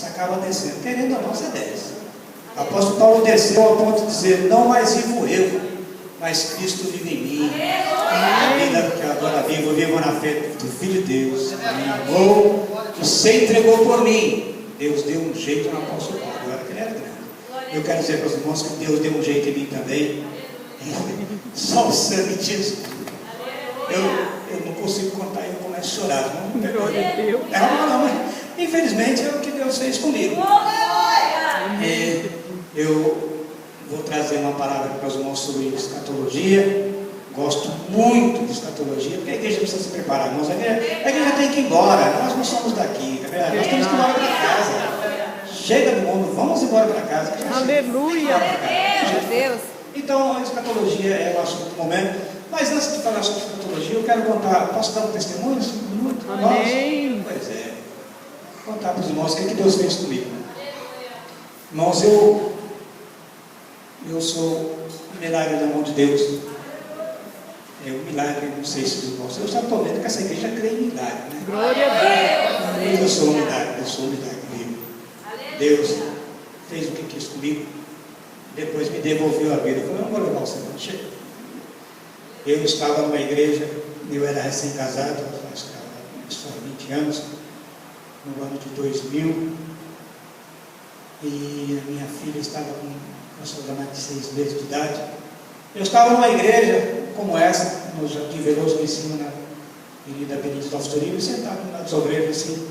você acaba descendo. Querendo ou não, você desce. O apóstolo Paulo desceu ao ponto de dizer: não mais vivo eu, mas Cristo vive em mim. A vida que agora vivo na fé do Filho de Deus, que me amou, que se entregou por mim. Deus deu um jeito no apóstolo Paulo, agora que ele era grande. Eu quero dizer para os irmãos que Deus deu um jeito em mim também. Só o sangue de Jesus. Eu não consigo contar, eu começo a chorar. Não, mas infelizmente é o que Deus fez comigo. Eu vou trazer uma palavra para os irmãos sobre escatologia. Gosto muito de escatologia, porque a igreja precisa se preparar. Irmãos, a igreja tem que ir embora. Nós não somos daqui, tá vendo? Nós temos que ir embora para casa. Chega do mundo, vamos embora para casa. Aleluia! Meu Deus! Então, a escatologia é o assunto do momento. Mas antes de falar sobre escatologia, eu quero contar. Posso dar um testemunho? Um minuto? Amém! Pois é. Vou contar para os irmãos o que Deus fez comigo. Irmãos, eu sou um milagre da mão de Deus. É um milagre, não sei se os irmãos. Eu já estou vendo que essa igreja crê em milagre, né? Glória a Deus! Eu sou um milagre vivo. Deus fez o que quis comigo. Depois me devolveu a vida. Eu falei: não vou levar o Senhor. Chega. Eu estava numa igreja, eu era recém-casado, só 20 anos, no ano de 2000, e a minha filha estava com mais de 6 meses de idade. Eu estava numa igreja como essa, no Jardim Veloso, lá em cima, na Avenida Benedito Alves Torino, sentado nas obreiras assim,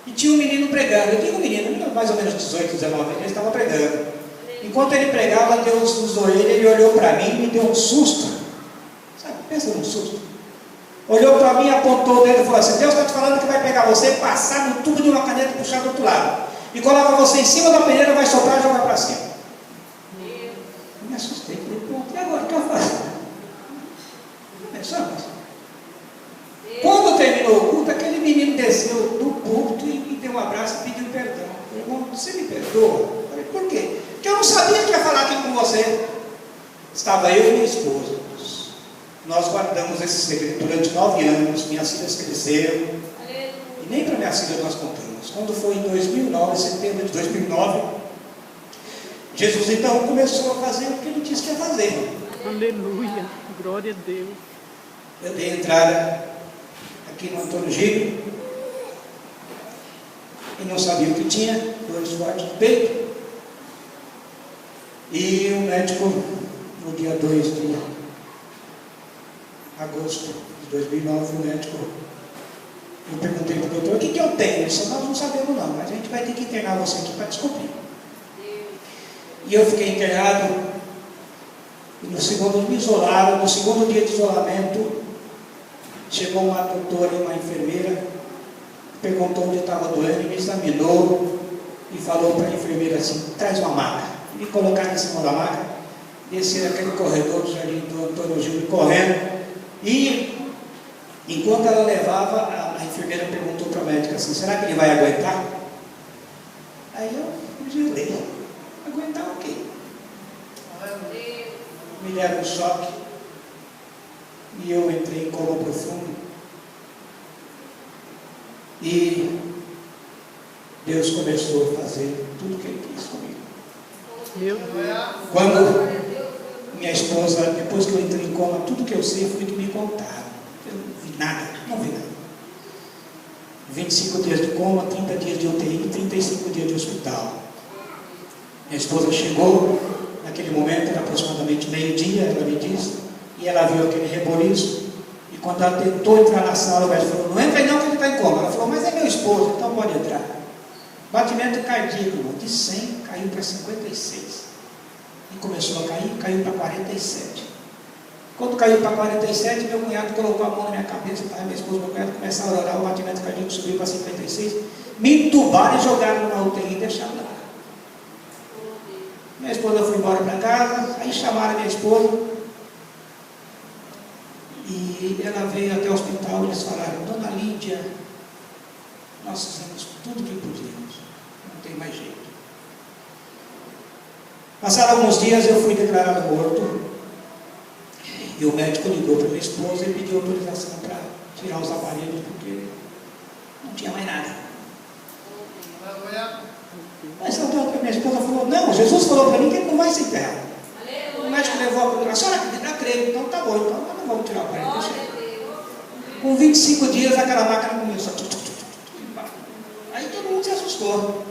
e tinha um menino pregando. Eu tinha um menino, mais ou menos 18, 19 anos, ele estava pregando. Enquanto ele pregava, Deus usou ele olhou para mim e me deu um susto. Sabe, pensa num susto. Olhou para mim, apontou o dedo e falou assim: Deus está te falando que vai pegar você, passar no tubo de uma caneta e puxar do outro lado. E coloca você em cima da peneira, vai soltar e jogar para cima. Eu me assustei, falei: pronto, e agora o que eu faço? Pensamos. Quando terminou o culto, aquele menino desceu do púlpito e me deu um abraço e pediu perdão. Eu falei: irmão, você me perdoa? Eu falei: por quê? Porque eu não sabia que ia falar aqui com você. Estava eu e minha esposa. Nós guardamos esse segredo durante 9 anos. Minhas filhas cresceram. E nem para minhas filhas nós contamos. Quando foi em 2009, setembro de 2009, Jesus então começou a fazer o que ele disse que ia fazer. Aleluia! Glória a Deus! Eu dei entrada aqui no Antônio Giro e não sabia o que tinha, dores fortes no peito. E o médico, no dia 2 de agosto de 2009, o médico, eu perguntei para o doutor: o que eu tenho? Ele disse: nós não sabemos não, mas a gente vai ter que internar você aqui para descobrir. E eu fiquei internado, e me isolaram. No segundo dia de isolamento, chegou uma doutora e uma enfermeira, perguntou onde estava doendo, me examinou e falou para a enfermeira assim: traz uma maca. Me colocaram em cima da maca, descer aquele corredor do Jardim do Antônio Gil correndo, e enquanto ela levava, a enfermeira perguntou para a médica assim: será que ele vai aguentar? Aí eu gelei: aguentar o quê? Me deram um choque e eu entrei em coma profundo, e Deus começou a fazer tudo o que Ele quis comigo. Quando minha esposa, depois que eu entrei em coma, tudo que eu sei foi o que me contaram. Eu não vi nada. 25 dias de coma, 30 dias de UTI, 35 dias de hospital. Minha esposa chegou, naquele momento era aproximadamente meio-dia, ela me disse, e ela viu aquele reboliço, e quando ela tentou entrar na sala, o médico falou: não entra aí não, que ele está em coma. Ela falou: mas é meu esposo, então pode entrar. Batimento cardíaco, de 100 caiu para 56. E começou a cair, caiu para 47. Quando caiu para 47, meu cunhado colocou a mão na minha cabeça, minha esposa e meu cunhado começaram a orar, o batimento cardíaco subiu para 56. Me entubaram e jogaram na UTI e deixaram lá. Minha esposa foi embora para casa, aí chamaram a minha esposa, e ela veio até o hospital e eles falaram: dona Lídia, nós fizemos tudo o que podíamos, não tem mais jeito. Passaram alguns dias, eu fui declarado morto, e o médico ligou para minha esposa e pediu autorização para tirar os aparelhos, porque não tinha mais nada. minha esposa falou, não, Jesus falou para mim que ele não vai ser enterrado. O médico levou a senhora acredita? Acredito, então tá bom, então nós não vamos tirar o aparelho. Deixa ele. Com 25 dias aquela máquina começou. Aí todo mundo se assustou.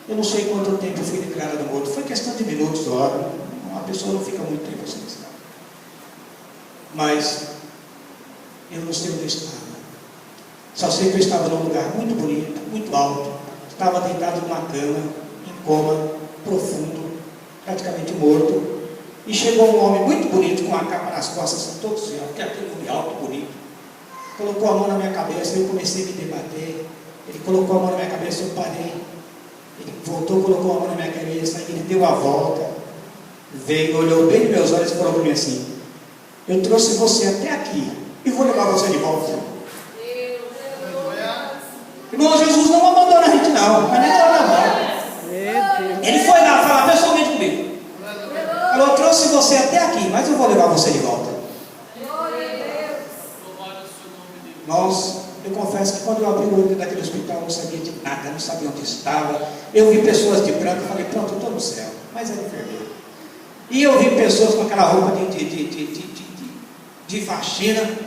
Eu não sei quanto tempo eu fui declarado morto, foi questão de minutos, horas. Uma pessoa não fica muito tempo assim. Mas eu não sei onde eu estava. Só sei que eu estava num lugar muito bonito, muito alto. Estava deitado numa cama, em coma, profundo, praticamente morto. E chegou um homem muito bonito, com uma capa nas costas, assim, todo assim, porque aquele homem alto, bonito. Colocou a mão na minha cabeça, eu comecei a me debater. Ele colocou a mão na minha cabeça, eu parei. Ele voltou, colocou a mão na minha cabeça, ele deu a volta, veio, olhou bem nos meus olhos e falou para mim assim: eu trouxe você até aqui e vou levar você de volta. Irmão, Jesus não abandona a gente não, mas nem trabalha. Ele foi lá falar pessoalmente comigo. Eu trouxe você até aqui, mas eu vou levar você de volta. Irmãos, eu confesso que quando eu abri o olho daquele hospital, eu não sabia de nada, não sabia onde estava. Eu vi pessoas de branco e falei, pronto, eu estou no céu. Mas era enfermeiro. E eu vi pessoas com aquela roupa de faxina.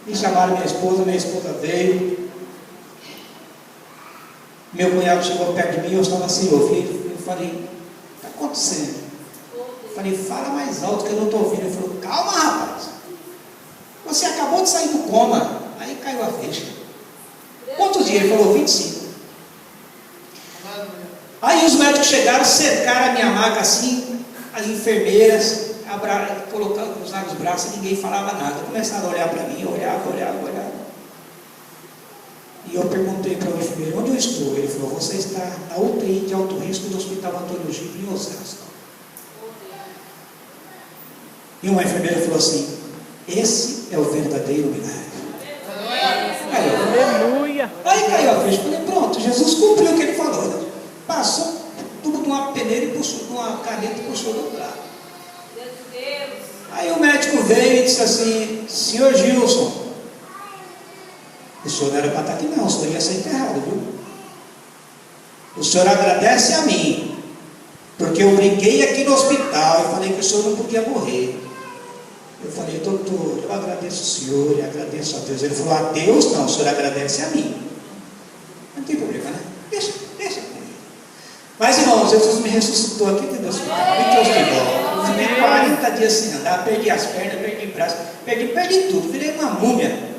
Me chamaram minha esposa veio. Meu cunhado chegou perto de mim, eu estava sem ouvido. Eu falei, o que está acontecendo? Eu falei, fala mais alto que eu não estou ouvindo. Ele falou, calma, rapaz. Você acabou de sair do coma. Aí caiu a ficha. Quantos dias? Ele falou, 25. Aí os médicos chegaram, cercaram a minha maca assim, as enfermeiras, colocando, cruzaram os braços e ninguém falava nada. Começaram a olhar para mim, olhava. E eu perguntei para o enfermeiro, onde eu estou? Ele falou, você está na UTI de alto risco do Hospital Antônio Gil, em Osasco. E uma enfermeira falou assim, esse é o verdadeiro milagre. Aleluia. Aí caiu a ficha. Falei, pronto, Jesus cumpriu o que ele falou. Passou tudo de uma peneira e puxou, de uma caneta e puxou do outro lado. Aí o médico veio e disse assim, senhor Gilson, o senhor não era para estar aqui não, o senhor ia ser enterrado, viu? O senhor agradece a mim, porque eu briguei aqui no hospital e falei que o senhor não podia morrer. Eu falei, doutor, eu agradeço o senhor e agradeço a Deus. Ele falou, a Deus não, o senhor agradece a mim. Não tem problema, né? Deixa comigo. Mas, irmão, Jesus me ressuscitou aqui dentro do hospital, me trouxe de volta. Eu fiquei 40 dias sem andar, perdi as pernas, perdi o braço, perdi tudo, virei uma múmia.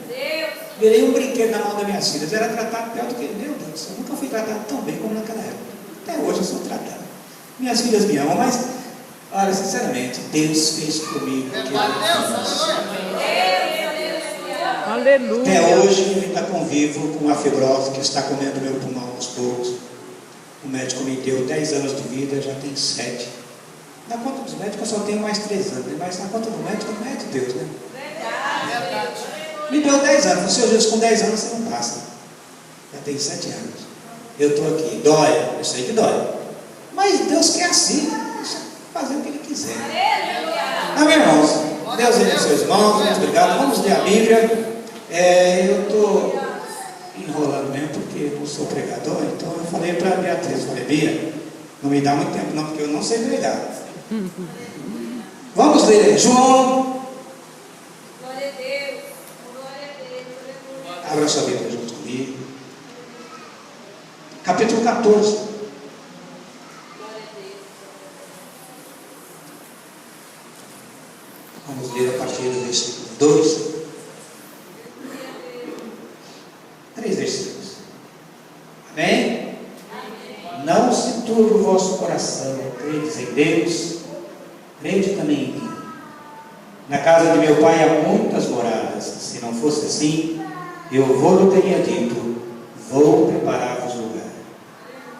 Virei um brinquedo na mão das minhas filhas. Era tratado pior do que, meu Deus, eu nunca fui tratado tão bem como naquela época. Até hoje eu sou tratado. Minhas filhas me amam, mas olha, sinceramente, Deus fez comigo o que ele fez. Aleluia. Até hoje eu ainda convivo com uma fibrose que está comendo meu pulmão aos poucos. O médico me deu 10 anos de vida, já tem 7. Na conta dos médicos eu só tenho mais 3 anos, mas na conta do médico não é de Deus, né? Me deu 10 anos, seu Jesus, com 10 anos você não passa. Já tem 7 anos. Eu estou aqui, dói, eu sei que dói. Mas Deus quer assim, deixa fazer o que Ele quiser. Amém, irmãos? Deus abençoe os irmãos, muito obrigado. Vamos ler a Bíblia. Eu estou enrolando mesmo porque eu não sou pregador, então eu falei para a Beatriz, falei, Bia, não me dá muito tempo não, porque eu não sei pregar. Vamos ler João. Glória a Deus. Glória a Deus. Abra sua Bíblia junto comigo. Capítulo 14. Vamos ler a partir do versículo 2. 3 versículos. Amém? Não se turbe o vosso coração. Credes em Deus, crede também em mim. Na casa de meu pai há muitas moradas. Se não fosse assim, eu vou teria dito, vou preparar-vos lugar.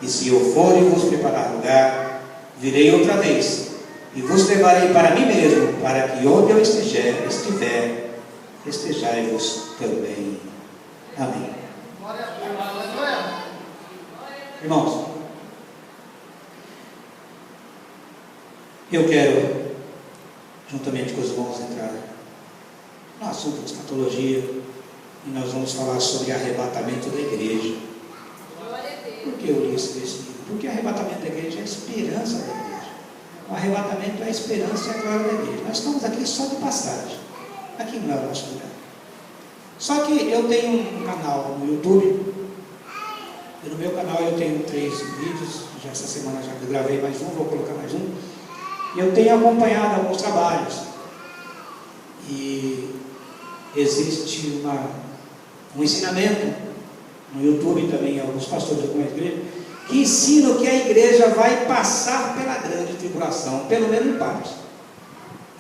E se eu for e vos preparar lugar, virei outra vez, e vos levarei para mim mesmo, para que onde eu estiver, estejai-vos também. Amém. Irmãos, eu quero, juntamente com os irmãos, entrar no assunto de escatologia, e nós vamos falar sobre arrebatamento da igreja. Por que eu li esse versículo? porque o arrebatamento da igreja é a esperança da igreja. O arrebatamento é a esperança e a glória da igreja. Nós estamos aqui só de passagem. Aqui não é o nosso lugar. Só que eu tenho um canal no YouTube, e no meu canal eu tenho 3 vídeos, já essa semana já gravei mais um, vou colocar mais um, e eu tenho acompanhado alguns trabalhos, e existe um ensinamento no YouTube também, alguns pastores de alguma igreja, que ensinam que a igreja vai passar pela grande tribulação, pelo menos em parte.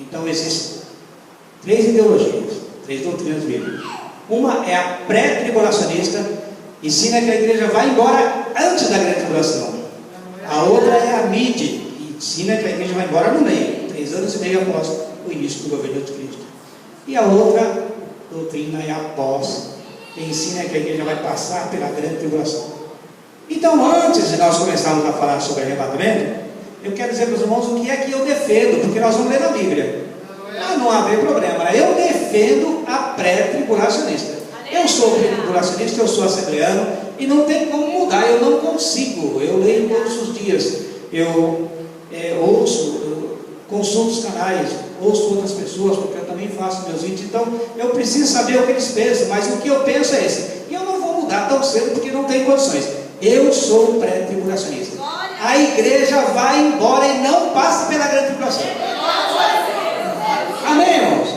Então existem 3 ideologias, 3 doutrinas bíblicas. Uma é a pré-tribulacionista, ensina que a igreja vai embora antes da grande tribulação. A outra é a mídia, que ensina que a igreja vai embora no meio, 3 anos e meio após o início do governo de Cristo. E a outra doutrina é a pós, que ensina que a igreja vai passar pela grande tribulação. Então, antes de nós começarmos a falar sobre arrebatamento, eu quero dizer para os irmãos o que é que eu defendo, porque nós vamos ler na Bíblia. Não haver problema. Eu defendo a pré-tribulacionista. Eu sou pré-tribulacionista, eu sou assembleano, e não tem como mudar, eu não consigo. Eu leio todos os dias, eu ouço, eu consulto os canais, ouço outras pessoas, porque eu também faço meus vídeos, então eu preciso saber o que eles pensam, mas o que eu penso é esse. E eu não vou mudar tão cedo, porque não tem condições. Eu sou pré-tribulacionista. A igreja vai embora e não passa pela grande tribulação. Amém, irmãos?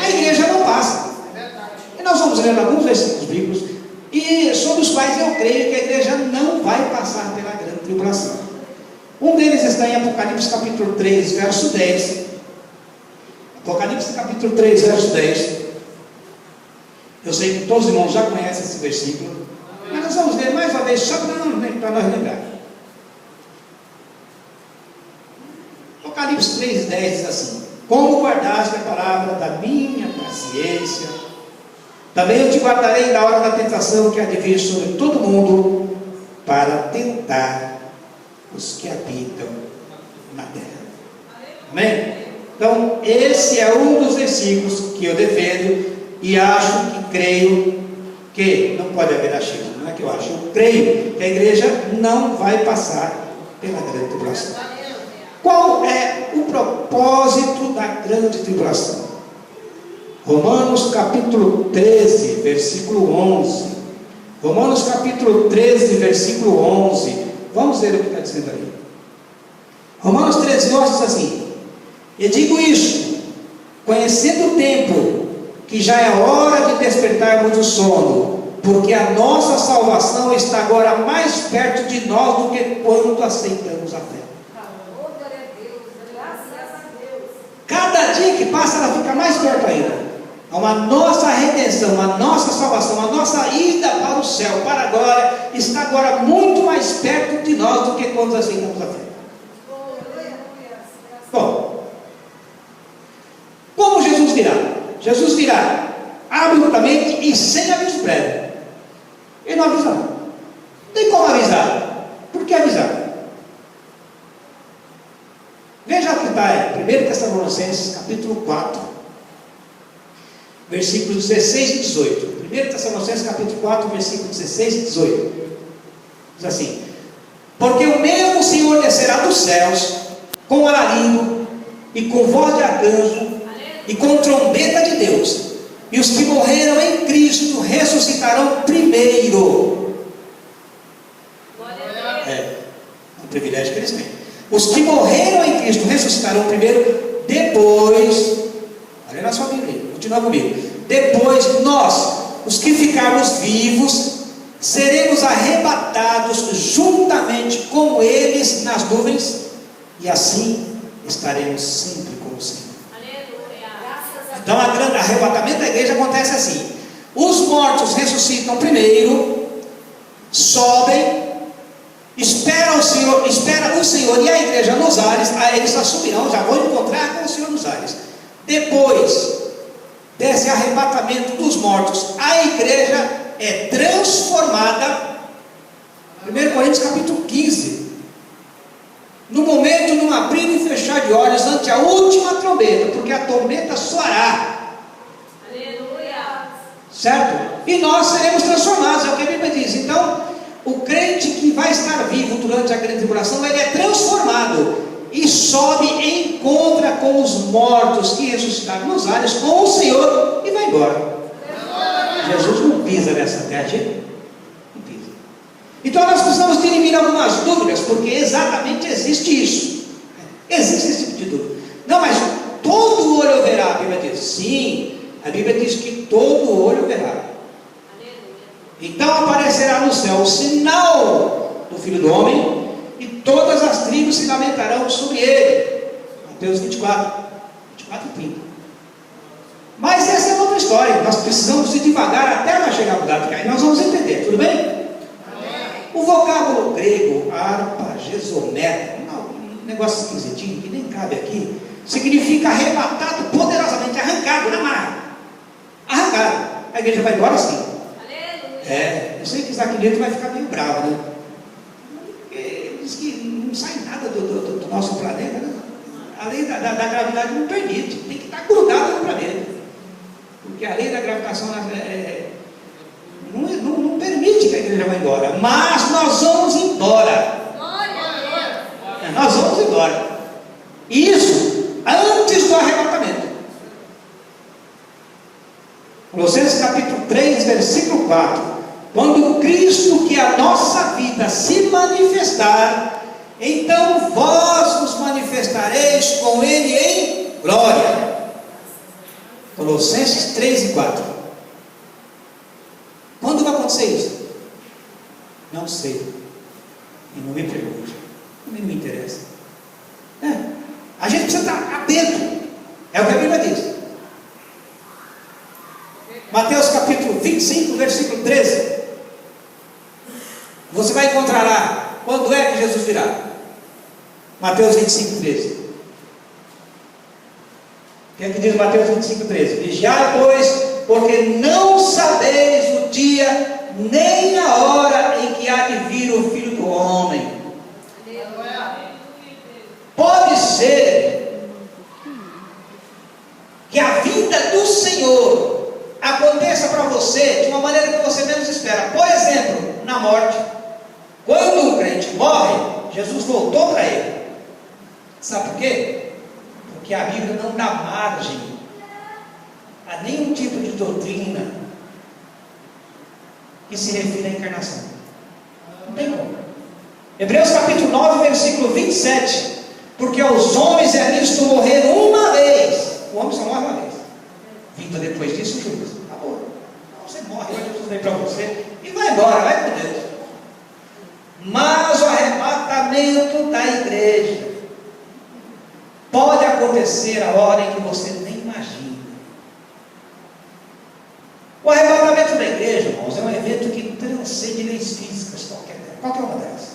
A igreja não passa. E nós vamos ler alguns versículos bíblicos, e sobre os quais eu creio que a igreja não vai passar pela grande tribulação. Um deles está em Apocalipse capítulo 3, verso 10. Apocalipse capítulo 3, verso 10. Eu sei que todos os irmãos já conhecem esse versículo, mas nós vamos ler mais uma vez, só para nós lembrar. Apocalipse 3, 10 diz assim: como guardaste a palavra da minha paciência, também eu te guardarei na hora da tentação que há de vir sobre todo mundo, para tentar os que habitam na terra. Amém? Então, esse é um dos versículos que eu defendo, e acho que creio que não pode haver achismo, não é que eu acho, eu creio que a igreja não vai passar pela grande tribulação. Qual é o propósito da grande tribulação? Romanos capítulo 13, versículo 11. Romanos capítulo 13, versículo 11. Vamos ver o que está dizendo aí. Romanos 13, 11 diz assim: e digo isto, conhecendo o tempo, que já é hora de despertarmos do sono, porque a nossa salvação está agora mais perto de nós do que quando aceitamos a fé. Cada dia que passa, ela fica mais perto ainda. A nossa redenção, a nossa salvação, a nossa ida para o céu, para a glória, está agora muito mais perto de nós do que quando aceitamos a fé. Bom, como Jesus virá? Jesus virá abruptamente e sem aviso prévio. Ele não avisa. Não tem como avisar. Por que avisar? Veja o que está em 1 Tessalonicenses capítulo 4, versículos 16 e 18. 1 Tessalonicenses capítulo 4, versículos 16 e 18. Diz assim: porque o mesmo Senhor descerá dos céus com alarido e com voz de arcanjo e com trombeta de Deus, e os que morreram em Cristo ressuscitarão primeiro. É um privilégio que eles têm. Os que morreram em Cristo ressuscitarão primeiro, depois, olha na sua Bíblia, continua comigo, depois nós, os que ficarmos vivos, seremos arrebatados juntamente com eles nas nuvens, e assim estaremos sempre com o Senhor. Então o arrebatamento da igreja acontece assim: os mortos ressuscitam primeiro, sobem, espera o Senhor e a igreja nos ares, eles assumirão, já vão encontrar com o Senhor nos ares. Depois desse arrebatamento dos mortos, a igreja é transformada. 1 Coríntios capítulo 15, no momento, num abrir e fechar de olhos, ante a última trombeta, porque a trombeta soará. Aleluia. Certo? E nós seremos transformados, é o que a Bíblia diz. Então, o crente que vai estar vivo durante a grande tribulação, ele é transformado e sobe e encontra com os mortos que ressuscitaram nos ares com o Senhor e vai embora. Jesus não pisa nessa terra, gente. Não pisa. Então nós precisamos eliminar algumas dúvidas, porque exatamente existe isso. Existe esse tipo de dúvida. Não, mas todo olho verá, a Bíblia diz. Sim, a Bíblia diz que todo olho verá. Então aparecerá no céu o sinal do Filho do Homem, e todas as tribos se lamentarão sobre ele. Mateus 24 e 30. Mas essa é outra história. Nós precisamos ir devagar até nós chegar no dado que aí nós vamos entender, tudo bem? Amém. O vocábulo grego, arpa, gesometa, um negócio esquisitinho que nem cabe aqui, significa arrebatado poderosamente, arrancado na marra. Arrancado. A igreja vai embora assim. Eu sei que Isaac Newton vai ficar meio bravo, né? Ele diz que não sai nada do nosso planeta, né? A lei da gravidade não permite, tem que estar grudado no planeta, porque a lei da gravitação não permite que a igreja vá embora, mas nós vamos embora. Nós vamos embora. Isso antes do arrebatamento. Colossenses capítulo 3, versículo 4. Quando Cristo, que é a nossa vida, se manifestar, então vós vos manifestareis com Ele em glória. Colossenses 3 e 4. Quando vai acontecer isso? Não sei. E não me pergunte. Não me interessa. A gente precisa estar atento. É o que a Bíblia diz. Mateus capítulo 25, versículo 13. Você vai encontrar lá, quando é que Jesus virá? Mateus 25, 13. O que é que diz Mateus 25, 13? Vigiai, pois, porque não sabeis o dia, nem a hora em que há de vir o Filho do Homem. Pode ser que a vinda do Senhor aconteça para você de uma maneira que você menos espera. Por exemplo, na morte. Quando um crente morre, Jesus voltou para ele. Sabe por quê? Porque a Bíblia não dá margem a nenhum tipo de doutrina que se refira à encarnação. Não tem como. Hebreus capítulo 9, versículo 27. Porque aos homens é visto morrer uma vez. O homem só morre uma vez. Vindo depois disso, juízo. Acabou. Você morre, Jesus vem para você e vai embora, vai com Deus. Mas o arrebatamento da igreja pode acontecer a hora em que você nem imagina. O arrebatamento da igreja, irmãos, é um evento que transcende leis físicas, qualquer uma delas.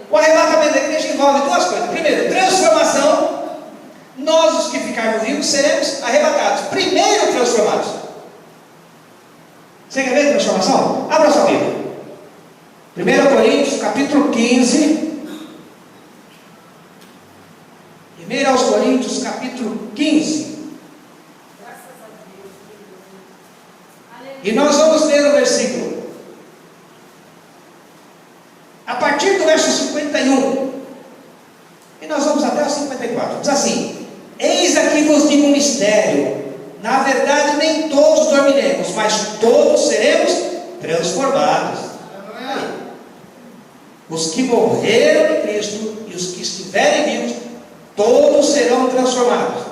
O arrebatamento da igreja envolve duas coisas. Primeiro, transformação. Nós, os que ficarmos vivos, seremos arrebatados. Primeiro, transformados. Você quer ver transformação? Abra sua Bíblia. 1 Coríntios, capítulo 15. 1 Coríntios, capítulo 15. E nós vamos ler o versículo. A partir do verso 51. E nós vamos até o 54. Diz assim: eis aqui vos digo um mistério. Na verdade, nem todos dormiremos, mas todos seremos transformados. Os que morreram em Cristo e os que estiverem vivos, todos serão transformados.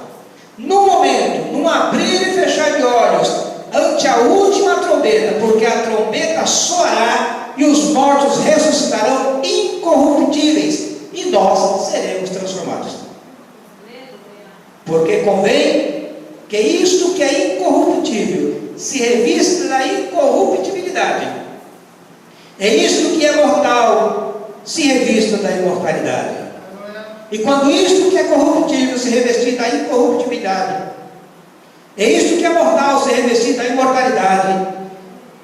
No momento, num abrir e fechar de olhos, ante a última trombeta, porque a trombeta soará e os mortos ressuscitarão incorruptíveis, e nós seremos transformados. Porque convém que isto que é incorruptível se revista da incorruptibilidade, e isto que é mortal se revista da imortalidade. E quando isto que é corruptível se revestir da incorruptibilidade, e isto que é mortal se revestir da imortalidade,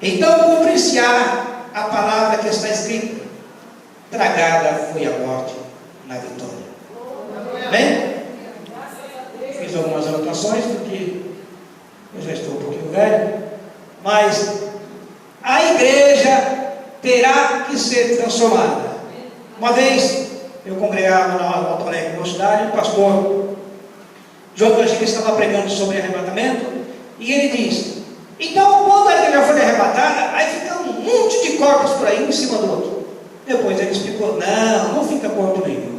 então cumprir-se-á a palavra que está escrita: tragada foi a morte na vitória. Bem? Fiz algumas anotações porque eu já estou um pouquinho velho, mas a igreja terá que ser transformada. Uma vez, eu congregava na Alto Alegre, na cidade, e o pastor João Evangelista estava pregando sobre arrebatamento, e ele diz: então, quando a igreja foi arrebatada, aí fica um monte de corpos por aí, um em cima do outro. Depois ele explicou: não fica corpo nenhum.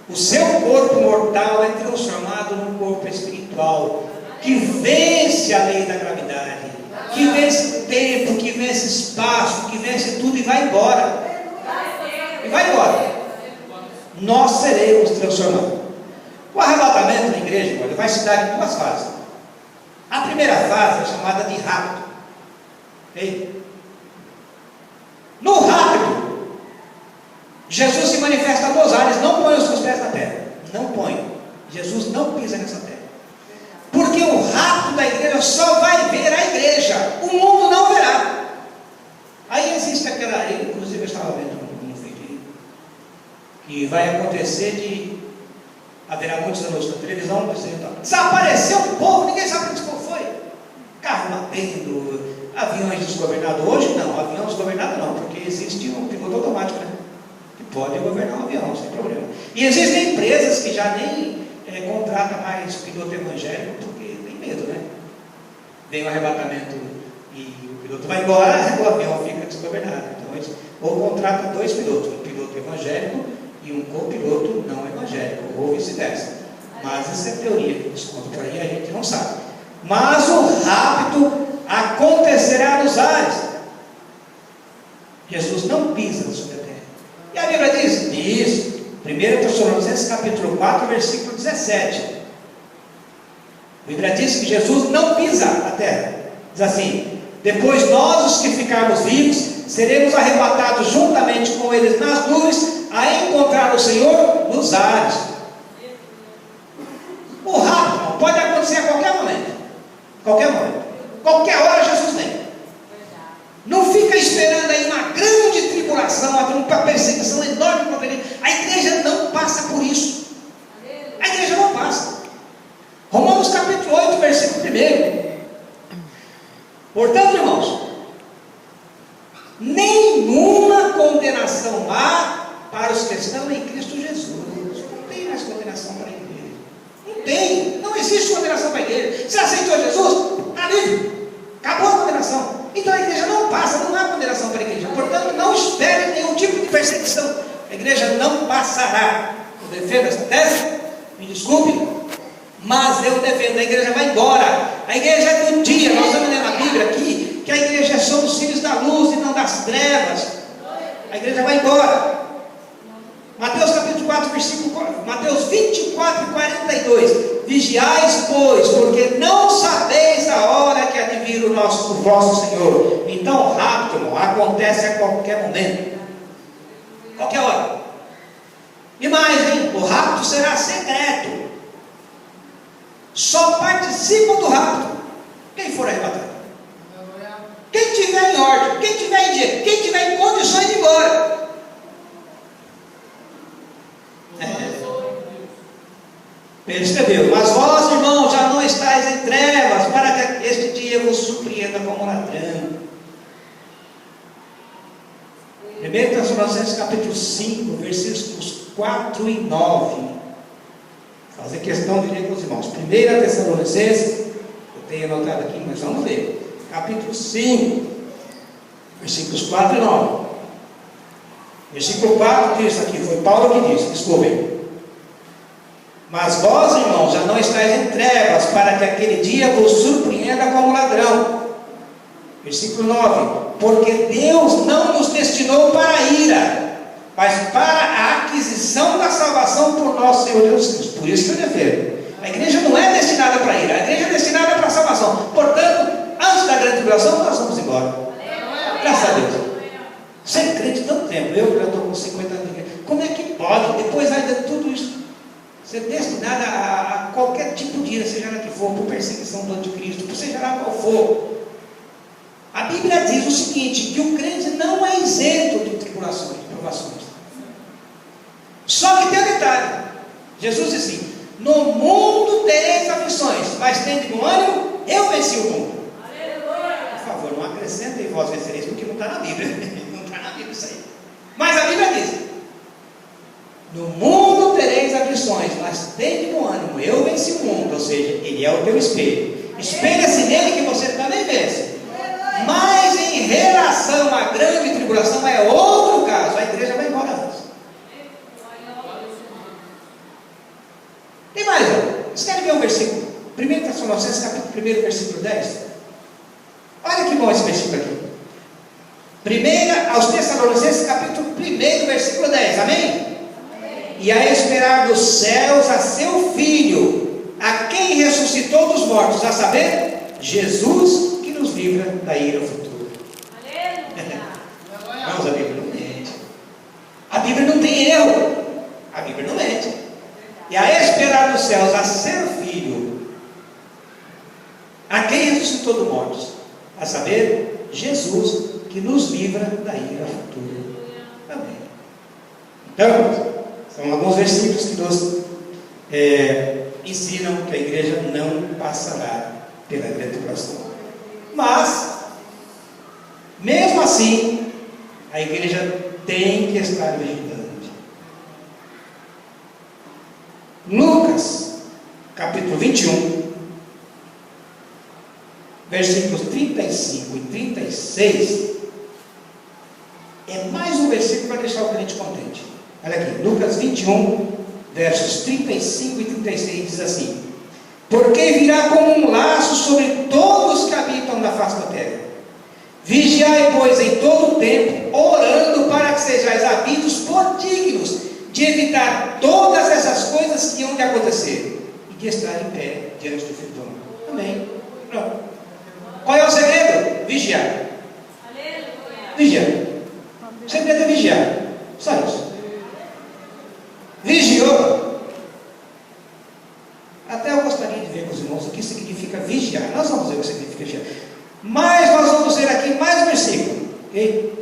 O seu corpo mortal é transformado num corpo espiritual, que vence a lei da gravidade, que vence o tempo, que vence espaço, que vence tudo e vai embora. E vai embora. Nós seremos transformados. O arrebatamento na igreja, ele vai se dar em duas fases. A primeira fase é chamada de rapto. Okay? No rapto, Jesus se manifesta nos ares, não põe os seus pés na terra. Não põe. Jesus não pisa nessa terra. Porque o rapto da igreja só vai ver a igreja. O mundo não verá. Aí existe aquela, inclusive eu estava vendo um vídeo que vai acontecer de haverá muitos anúncios na televisão dizendo: desapareceu o povo, ninguém sabe onde foi. Carro batendo, aviões desgovernados. Hoje não, avião desgovernado não, porque existe um piloto automático, né? Que pode governar um avião, sem problema. E existem empresas que já nem contratam mais piloto evangélico, porque tem medo, né? Vem o arrebatamento e o piloto vai embora, o avião fica desgovernado. Então eles ou contratam dois pilotos, um piloto evangélico e um copiloto não evangélico, ou vice-versa. Mas essa é a teoria que eles contam por aí, a gente não sabe. Mas o rapto acontecerá nos ares. Jesus não pisa sobre a terra. E a Bíblia diz isso, 1 Tessalonicenses capítulo 4, versículo 17. A Bíblia diz que Jesus não pisa a terra. Diz assim: depois nós, os que ficarmos vivos, seremos arrebatados juntamente com eles nas nuvens, a encontrar o Senhor nos ares. O rapto pode acontecer a qualquer momento. Qualquer momento. Qualquer hora Jesus vem. Não fica esperando aí uma grande tribulação, uma perseguição enorme contra a igreja. A igreja não passa por isso. A igreja não passa. Romanos capítulo 8, versículo 1. Portanto, irmãos, nenhuma condenação há para os que estão em Cristo Jesus. Não tem mais condenação para a igreja. Não tem. Não existe condenação para a igreja. Você aceitou Jesus? Está livre. Acabou a condenação. Então a igreja não passa, não há condenação para a igreja. Portanto, não espere nenhum tipo de perseguição. A igreja não passará. Eu defendo essa tese? Me desculpe, mas eu defendo. A igreja vai embora. A igreja é do dia. Nós estamos lendo na Bíblia aqui que a igreja somos filhos da luz e não das trevas. A igreja vai embora. Mateus capítulo 4, versículo 4, Mateus 24 e 42. Vigiais, pois, porque não sabeis a hora que há de vir o vosso Senhor. Então, rápido, irmão, acontece a qualquer momento. Qualquer hora. E mais, hein? O rapto será secreto. Só participam do rapto quem for arrebatado. Quem tiver em ordem, quem tiver em dia, quem tiver em condições de ir embora. Ele escreveu: mas vós, irmãos, já não estáis em trevas, para que este dia vos surpreenda como ladrão. 1 Tessalonicenses capítulo 5, versículos 4 e 9. Fazer questão de ler com os irmãos. 1 Tessalonicenses, eu tenho anotado aqui, mas vamos ler. Capítulo 5, versículos 4 e 9. Versículo 4 diz aqui, foi Paulo que disse, desculpem. Mas vós, irmãos, já não estáis em trevas, para que aquele dia vos surpreenda como ladrão. Versículo 9. Porque Deus não nos destinou para a ira, mas para a aquisição da salvação por nosso Senhor Jesus Cristo. Por isso que eu defendo. A igreja não é destinada para a ira, a igreja é destinada para a salvação. Portanto, antes da grande tribulação, nós vamos embora. Graças a Deus. Sem crente tanto tempo, eu já estou com 50 anos de igreja. Como é que pode, depois ainda tudo isso, ser destinada a qualquer tipo de ira, seja lá que for, por perseguição do anticristo, seja lá qual for. A Bíblia diz o seguinte, que o crente não é isento de tribulações, de provações. Só que tem um detalhe. Jesus disse assim: no mundo tereis aflições, mas tende bom ânimo, eu venci o mundo. Por favor, não acrescentem vós vencereis, porque não está na Bíblia. Não está na Bíblia isso aí. Mas a Bíblia diz: tribulações, mas tem de bom ânimo, eu venci o mundo. Ou seja, Ele é o teu espelho. Espelha-se nele que você também vence. Mas em relação à grande tribulação é outro caso, a igreja vai embora antes. Tem mais, ó. Vocês querem ver um versículo? 1 Tessalonicenses capítulo 1, versículo 10. Olha que bom esse versículo aqui. 1 aos Tessalonicenses capítulo 1, versículo 10, amém? E a esperar dos céus a seu Filho, a quem ressuscitou dos mortos, a saber, Jesus, que nos livra da ira futura. Irmãos, a Bíblia não mente. A Bíblia não tem erro. A Bíblia não mente. E a esperar dos céus a seu Filho, a quem ressuscitou dos mortos, a saber, Jesus, que nos livra da ira futura. Amém. Então, são alguns versículos que nos ensinam que a igreja não passará pela grande tribulação. Mas, mesmo assim, a igreja tem que estar vigilante. Lucas, capítulo 21, versículos 35 e 36, é mais um versículo para deixar o crente contente. Olha aqui, Lucas 21, versos 35 e 36, diz assim: porque virá como um laço sobre todos que habitam na face da terra. Vigiai, pois, em todo o tempo, orando para que sejais havidos por dignos de evitar todas essas coisas que hão de acontecer e de estar em pé diante do Filho do Homem. Amém. Pronto. Qual é o segredo? Vigiar. Vigiar. O segredo é vigiar. Só isso. Vigiou. Até eu gostaria de ver com os irmãos o que significa vigiar. Nós vamos ver o que significa vigiar. Mas nós vamos ver aqui mais um versículo. Okay?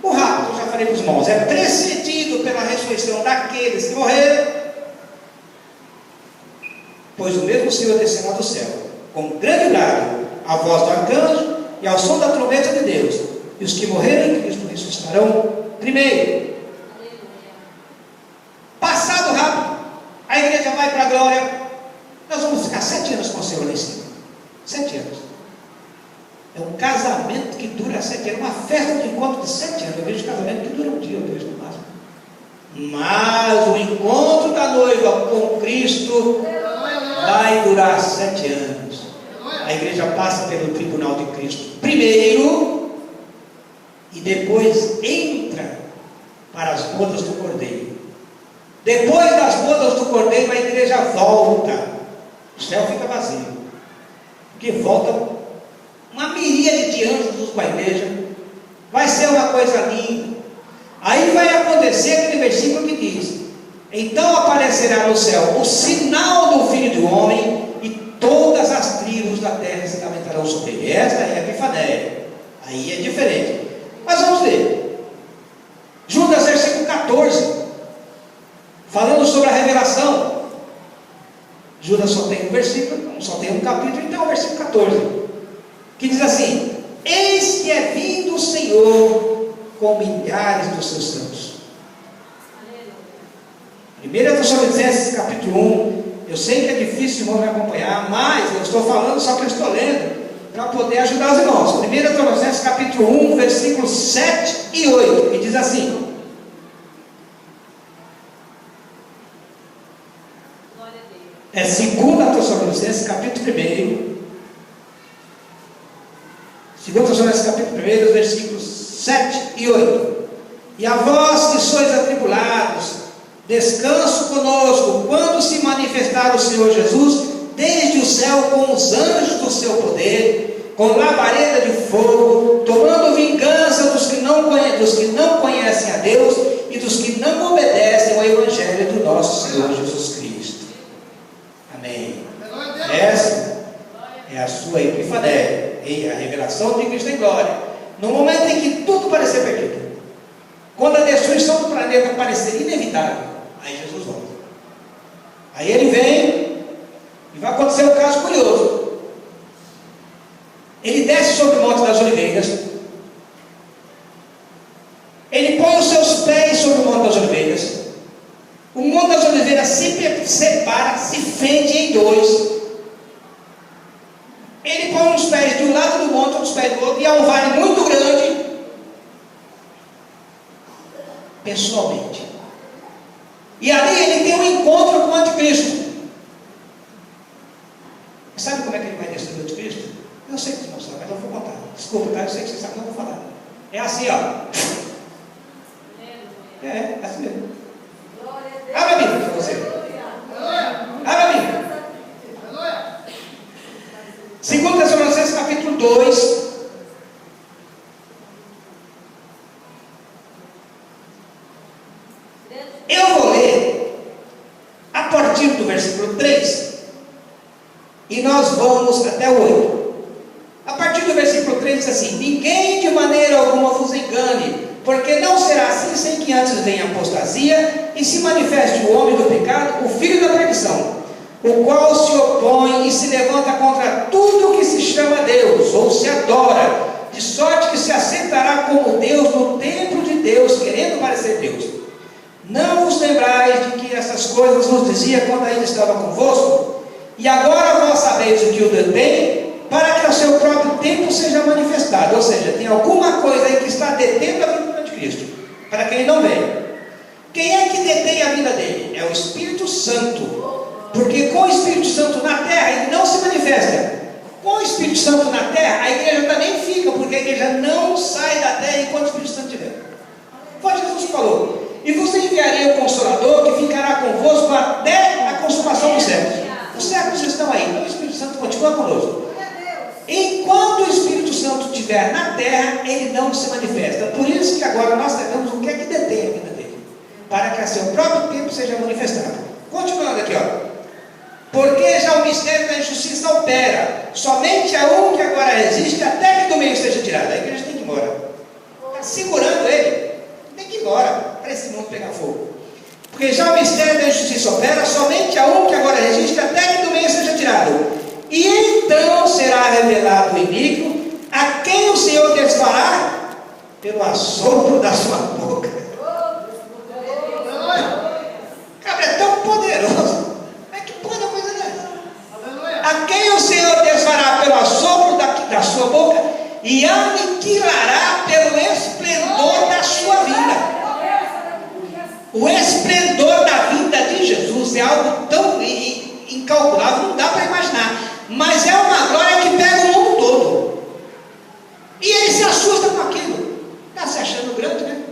O rapto, eu já falei para os irmãos, é precedido pela ressurreição daqueles que morreram. Pois o mesmo Senhor descerá do céu, com grande brado, a voz do arcanjo e ao som da trombeta de Deus. E os que morreram em Cristo ressuscitarão primeiro. Passado rápido, a igreja vai para a glória. Nós vamos ficar 7 anos com o Senhor lá em cima. 7 anos. É um casamento que dura 7 anos. Uma festa de encontro de 7 anos. Eu vejo casamento que dura um dia ou 2 no máximo. Mas o encontro da noiva com Cristo vai durar 7 anos. A igreja passa pelo tribunal de Cristo primeiro e depois entra para as bodas do Cordeiro. Depois das bodas do Cordeiro, a igreja volta. O céu fica vazio, porque volta uma miríade de anjos com a igreja. Vai ser uma coisa linda. Aí vai acontecer aquele versículo que diz: então aparecerá no céu o sinal do Filho do Homem, e todas as tribos da terra se lamentarão sobre ele. Esta é a Epifanéia. Aí é diferente. Mas vamos ver. Judas, versículo 14, falando sobre a revelação. Judas só tem um versículo, só tem um capítulo, então é o versículo 14, que diz assim: eis que é vindo o Senhor com milhares dos seus santos. 1 Tessalonicenses capítulo 1, eu sei que é difícil o irmão me acompanhar, mas eu estou falando, só que eu estou lendo para poder ajudar os irmãos. 1 Tessalonicenses capítulo 1, versículos 7 e 8, que diz assim: é 2 Tessalonicenses capítulo 1, 2 Tessalonicenses capítulo 1, versículos 7 e 8. E a vós que sois atribulados, descanso conosco, quando se manifestar o Senhor Jesus, desde o céu com os anjos do seu poder, com labareda de fogo, tomando vingança dos que não conhecem a Deus e dos que não obedecem ao Evangelho do nosso Senhor Jesus Cristo. Amém. Essa é a sua Epifanéia, e a revelação de Cristo em glória, no momento em que tudo parecer perdido, quando a destruição do planeta parecer inevitável, aí Jesus volta. Aí ele vem e vai acontecer um caso curioso. Ele desce sobre o Monte das Oliveiras, ele põe os seus pés sobre o Monte das Oliveiras, o Monte das Oliveiras se separa, se fende em dois. Ele põe os pés de um lado do monte, os pés do outro, e é um vale muito grande, pessoalmente. E ali ele tem um encontro com o anticristo. Sabe como é que ele vai destruir o anticristo? Eu sei que você não sabe, mas eu vou contar. Desculpa, tá? Eu sei que você sabe, mas eu vou falar. É assim, ó. É assim mesmo. Abre a Bíblia para você. Abre a Bíblia. 2 Tessalonicenses capítulo 2. Eu vou ler a partir do versículo 3 e nós vamos até o 8. A partir do versículo 3 diz assim: ninguém de maneira alguma vos engane, porque não será assim sem que antes venha a apostasia e se manifeste o homem do pecado, o filho da perdição, o qual se opõe e se levanta contra tudo que se chama Deus, ou se adora, de sorte que se assentará como Deus no templo de Deus, querendo parecer Deus. Não vos lembrais de que essas coisas vos dizia quando ainda estava convosco? E agora vós sabeis o que o detém, para que ao seu próprio tempo seja manifestado. Ou seja, tem alguma coisa aí que está detendo a vida do anticristo, para que ele não venha. Quem é que detém a vida dele? É o Espírito Santo. Porque com o Espírito Santo na terra, ele não se manifesta. Com o Espírito Santo na terra, a igreja também fica, porque a igreja não sai da terra enquanto o Espírito Santo estiver. Foi Jesus que falou: e vos enviarei o Consolador, que ficará convosco até a consumação dos séculos. Os séculos estão aí, então o Espírito Santo continua conosco. Enquanto o Espírito Santo estiver na terra, ele não se manifesta. Por isso que agora nós sabemos o que é que detém a vida dele, para que a seu próprio tempo seja manifestado. Continuando aqui, ó. Porque já o mistério da injustiça opera, somente há um que agora resiste até que do meio seja tirado. A igreja tem que ir embora. Está segurando ele. Tem que ir embora para esse mundo pegar fogo. Porque já o mistério da injustiça opera, somente há um que agora resiste até que do meio seja tirado. E então será revelado o iníquo, a quem o Senhor desfará pelo assopro da sua boca. Cara, é tão poderoso. Mas que porra da coisa é essa? A quem o Senhor desfará pelo assopro da sua boca e aniquilará pelo esplendor da sua vida. O esplendor da vida de Jesus é algo tão incalculável, não dá para imaginar. Mas é uma glória que pega o mundo todo. E ele se assusta com aquilo. Está se achando grande, né?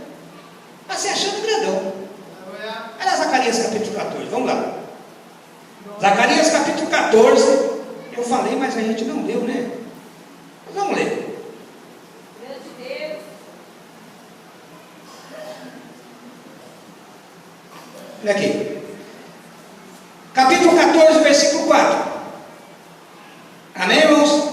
Está se achando grandão. Olha Zacarias capítulo 14, vamos lá. Zacarias capítulo 14. Eu falei, mas a gente não leu, né? Vamos ler. Olha aqui. Capítulo 14, versículo 4. Amém, irmãos?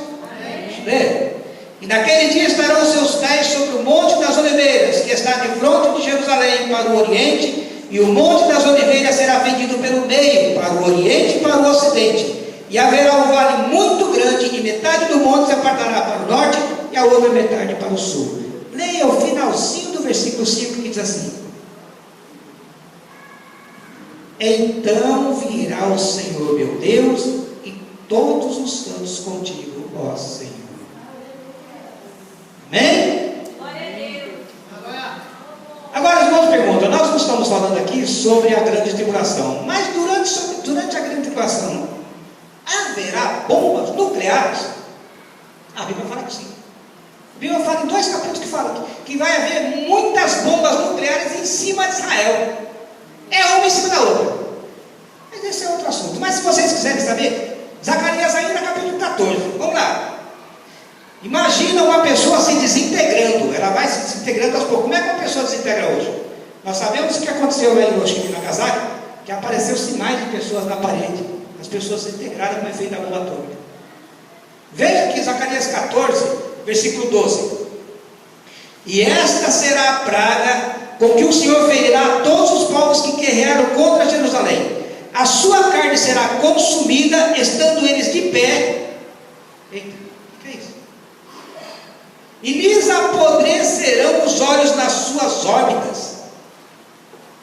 Amém. E naquele dia estarão os seus pés sobre o Monte das Oliveiras, que está de fronte de Jerusalém para o Oriente, e o Monte das Oliveiras será vendido pelo meio, para o Oriente e para o Ocidente. E haverá um vale muito grande, e metade do monte se apartará para o norte, e a outra metade para o sul. Leia o finalzinho do versículo 5, que diz assim: então virá o Senhor meu Deus, e todos os santos contigo, ó Senhor. Amém? Agora os irmãos perguntam: nós não estamos falando aqui sobre a grande tribulação, mas durante a grande tribulação haverá bombas nucleares? A Bíblia fala que sim. A Bíblia fala em 2 capítulos que fala que vai haver muitas bombas nucleares em cima de Israel. É uma em cima da outra. Mas esse é outro assunto. Mas se vocês quiserem saber, Zacarias ainda capítulo 14. Vamos lá. Imagina uma pessoa se desintegrando. Ela vai se desintegrando aos poucos. Como é que uma pessoa desintegra hoje? Nós sabemos o que aconteceu lá em Hiroshima e Nagasaki, que apareceu sinais de pessoas na parede. As pessoas se integraram com o efeito da bomba atômica. Veja aqui Zacarias 14, versículo 12. E esta será a praga com que o Senhor ferirá a todos os povos que guerrearam contra Jerusalém. A sua carne será consumida, estando eles de pé. Eita, o que é isso? E lhes apodrecerão os olhos nas suas órbitas.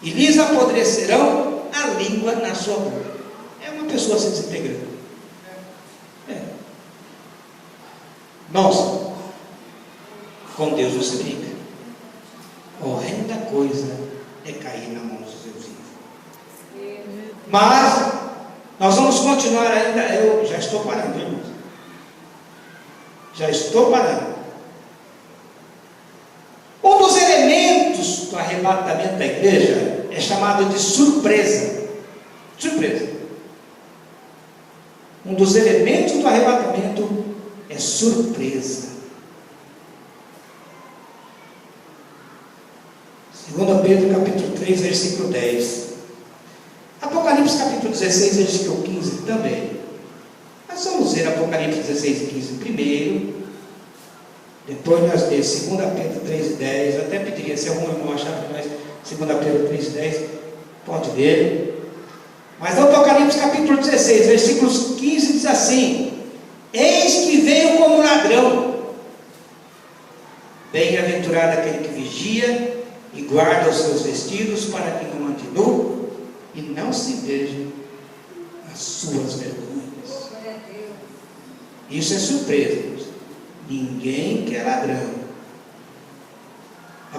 E lhes apodrecerão a língua na sua boca. É uma pessoa se desintegrando. Nossa, com Deus você brinca. Horrenda coisa é cair na mão dos seus filhos. Mas nós vamos continuar ainda. Eu já estou parando, irmãos. Já estou parando. Um dos elementos do arrebatamento da igreja é chamado de surpresa. Surpresa. Um dos elementos do arrebatamento é surpresa. 2 Pedro capítulo 3, versículo 10. Apocalipse capítulo 16, versículo 15 também. Mas vamos ver Apocalipse 16 e 15 primeiro. Depois nós lemos 2 Pedro 3 e 10. Eu até pediria, se algum irmão achar para nós 2 Pedro 3 e 10, pode ler. Mas Apocalipse capítulo 16, versículos 15 diz assim: eis que veio como ladrão. Bem-aventurado aquele que vigia e guarda os seus vestidos, para que não ande nu e não se veja as suas vergonhas. Isso é surpresa. Ninguém quer ladrão.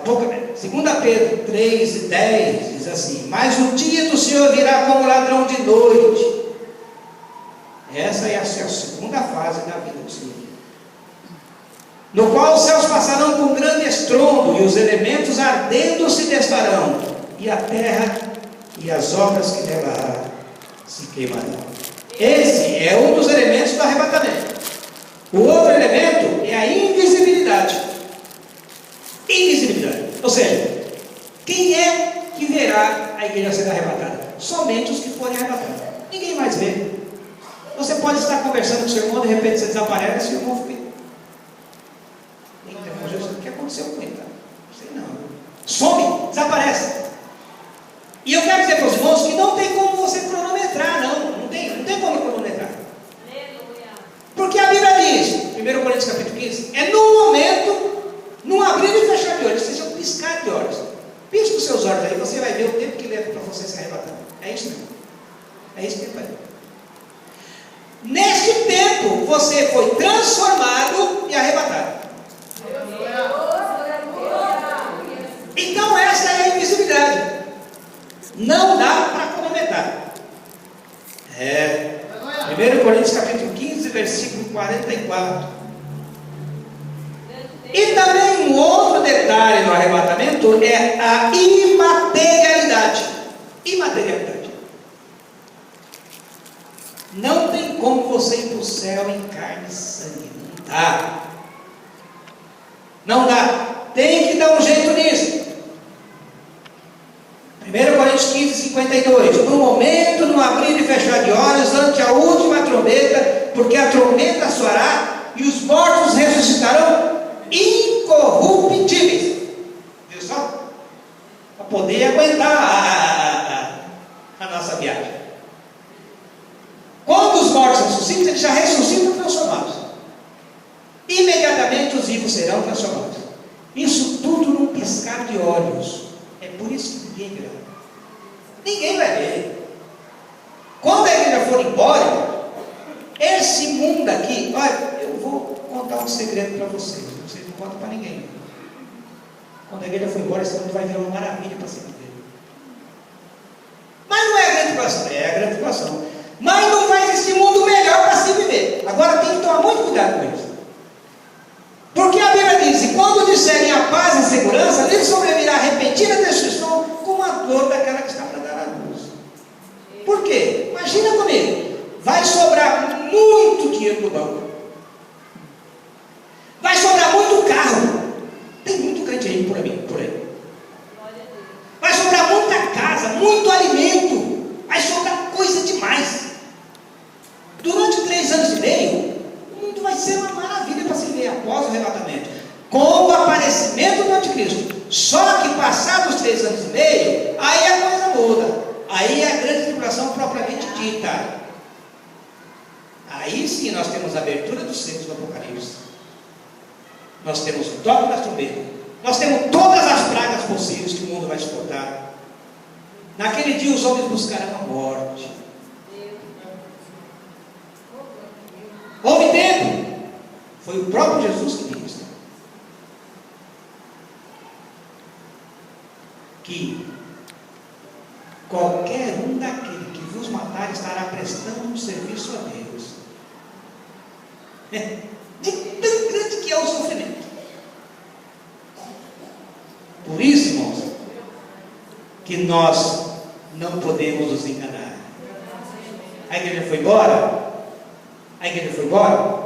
2 Pedro 3 e 10 diz assim: mas o dia do Senhor virá como ladrão de noite. Essa é a segunda fase da vida do Senhor, no qual os céus passarão com grande estrondo, e os elementos ardendo se desfarão, e a terra e as obras que nela há se queimarão. Esse é um dos elementos do arrebatamento. O outro elemento é a invisibilidade. Invisibilidade. Ou seja, quem é que verá a igreja sendo arrebatada? Somente os que forem arrebatados. Ninguém mais vê. Você pode estar conversando com o seu irmão, de repente você desaparece e o irmão fica. O que aconteceu com ele? Não sei não. Some, desaparece. E eu quero dizer para os irmãos que não tem como você cronometrar, não tem como cronometrar. Porque a Bíblia diz, 1 Coríntios capítulo 15, é no momento, num abrir e fechar de olhos, seja um piscar de olhos. Pisca os seus olhos aí, você vai ver o tempo que leva para você se arrebatar. É isso mesmo. É isso que ele vai ver. Neste tempo, você foi transformado e arrebatado. Então essa é a invisibilidade. Não dá para cronometrar. 1 Coríntios capítulo 15, versículo 44. E também um outro detalhe no arrebatamento é a imaterialidade. Imaterialidade. Não tem como você ir para o céu em carne e sangue. Não dá. Não dá. Tem que dar um jeito nisso. 1 Coríntios 15, 52. No momento, no abrir e fechar de olhos, ante a última trombeta, porque a trombeta soará e os mortos ressuscitarão incorruptíveis. Viu só? Para poder aguentar a nossa viagem. Quando os mortos ressuscitam, eles já ressuscitam transformados. Imediatamente os vivos serão transformados. Isso tudo num piscar de olhos. É por isso que ninguém verá. Ninguém vai ver. Quando a igreja for embora, esse mundo aqui, olha, eu vou contar um segredo para vocês. Vocês não contam para ninguém. Quando a igreja for embora, esse mundo vai virar uma maravilha para se viver. Mas não é a grande tribulação. É a grande tribulação. Mas não faz esse mundo melhor para se viver. Agora tem que tomar muito cuidado com isso. Porque a Bíblia diz: e quando disserem a paz e a segurança, lhes sobrevirá repentina destruição, como a dor daquela que está para dar à luz. Por quê? Imagina comigo. Vai sobrar muito dinheiro no banco. Vai sobrar muito carro. Tem muito crente aí por aí. Vai sobrar muita casa, muito alimento. Vai sobrar coisa demais. Durante 3 anos e meio, o mundo vai ser uma maravilha para se ver após o arrebatamento, com o aparecimento do anticristo. Só que passados os 3 anos e meio, aí a coisa muda. Aí é a grande tribulação propriamente dita. Aí sim nós temos a abertura dos selos do Apocalipse. Nós temos o toque da trombeta. Nós temos todas as pragas possíveis que o mundo vai suportar. Naquele dia os homens buscarão a morte. Houve tempo. Foi o próprio Jesus que disse que qualquer um daquele que vos matar estará prestando um serviço a Deus. De tão grande que é o sofrimento. Por isso, irmãos, que nós não podemos nos enganar. A igreja foi embora? A igreja foi embora?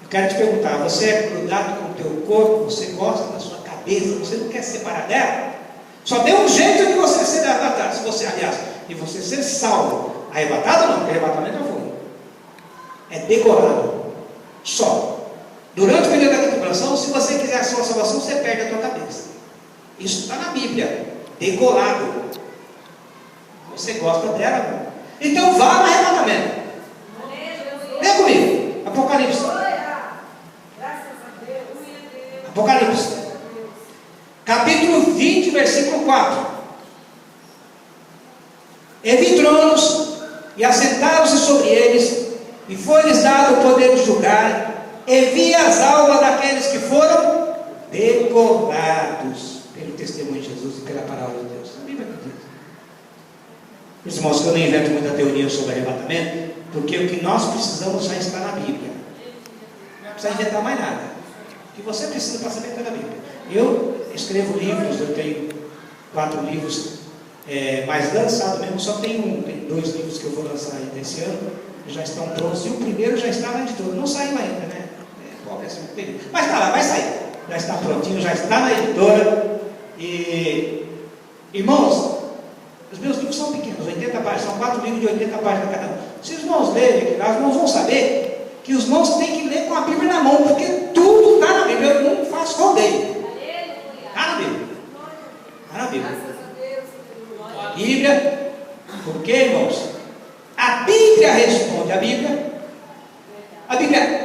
Eu quero te perguntar, você é grudado com o teu corpo, você gosta da sua cabeça, você não quer se separar dela? Só tem um jeito de você ser arrebatado, se você, aliás, de você ser salvo. Arrebatado não, porque arrebatamento já foi. É degolado. Só. Durante o período da tribulação, se você quiser a sua salvação, você perde a tua cabeça. Isso está na Bíblia. Degolado. Você gosta dela, não? Então vá no arrebatamento. Vem comigo. Apocalipse. Apocalipse. Capítulo 20, versículo 4. E vi tronos, e assentaram-se sobre eles, e foi-lhes dado o poder de julgar, e vi as almas daqueles que foram degolados pelo testemunho de Jesus e pela palavra de Deus. A Bíblia diz. Os irmãos, que eu não invento muita teoria sobre arrebatamento, porque o que nós precisamos já está na Bíblia. Não precisa inventar mais nada. O que você precisa para saber está na Bíblia. Eu escrevo livros, eu tenho 4 livros, mas lançado mesmo, só tem 2 livros que eu vou lançar ainda esse ano, já estão prontos, e o primeiro já está na editora, não saiu ainda, né? Mas está lá, vai sair, já está prontinho, já está na editora. E irmãos, os meus livros são pequenos, 80 páginas, são 4 livros de 80 páginas cada um. Se os irmãos lerem, os irmãos vão saber que os irmãos têm que ler com a Bíblia na mão, porque tudo está na Bíblia, eu não faço rodeio. Está na Bíblia. Está na Bíblia. Bíblia, porque, irmãos, a Bíblia responde. A Bíblia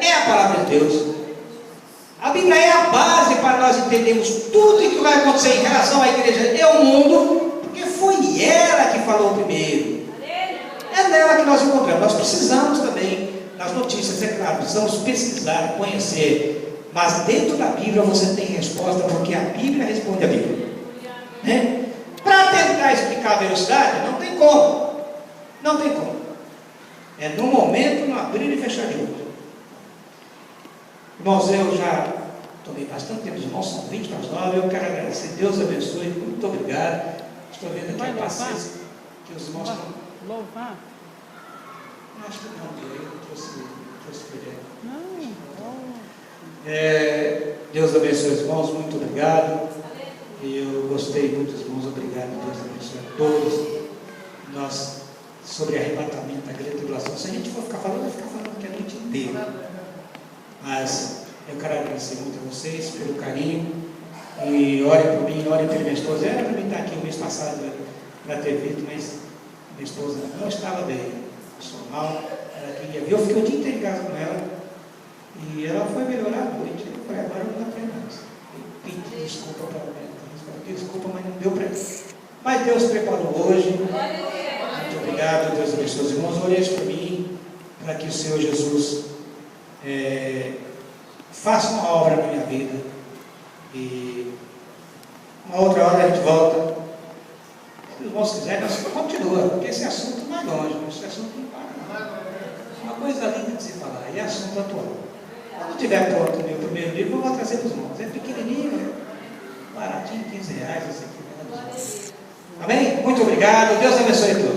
é a palavra de Deus. A Bíblia é a base para nós entendermos tudo o que vai acontecer em relação à igreja e ao mundo, porque foi ela que falou primeiro. É nela que nós encontramos. Nós precisamos também das notícias, é claro, precisamos pesquisar, conhecer. Mas dentro da Bíblia você tem resposta, porque a Bíblia responde a Bíblia. Para tentar explicar a velocidade, não tem como. Não tem como. É no momento, no abrir e fechar de olho. Irmãos, eu já tomei bastante tempo, irmãos, são 20 para as 9. Eu quero agradecer, Deus abençoe, muito obrigado. Estou vendo aqui a paciência que os irmãos estão. Louvar? Acho que não, eu trouxe primeiro. Não. Deus abençoe os irmãos, muito obrigado. Eu gostei muito, irmãos, obrigado. Deus abençoe a todos. Nós, sobre arrebatamento, a grande tribulação, se a gente for ficar falando, vai ficar falando aqui a noite inteira. Mas eu quero agradecer muito a vocês pelo carinho. E orem por mim, orem pela minha esposa. Era para mim estar aqui o mês passado para ter visto, mas minha esposa não estava bem, passou mal. Ela queria ver. Eu fiquei o dia inteiro em casa com ela. E ela foi melhorar à noite. Eu falei, agora não dá para ir mais. Eu pedi desculpa para ela. Desculpa, mas não deu para ir. Mas Deus preparou hoje. Muito obrigado, Deus abençoe os irmãos. Orem por mim, para que o Senhor Jesus faça uma obra na minha vida. E uma outra hora a gente volta. Se os irmãos quiserem, nós continua, porque esse assunto vai longe. Esse assunto não para, não. É uma coisa linda de se falar. E é assunto atual. Quando tiver pronto o meu primeiro livro, eu vou trazer para os irmãos. É pequenininho, baratinho, R$15 esse aqui. Amém? Muito obrigado. Deus abençoe todos.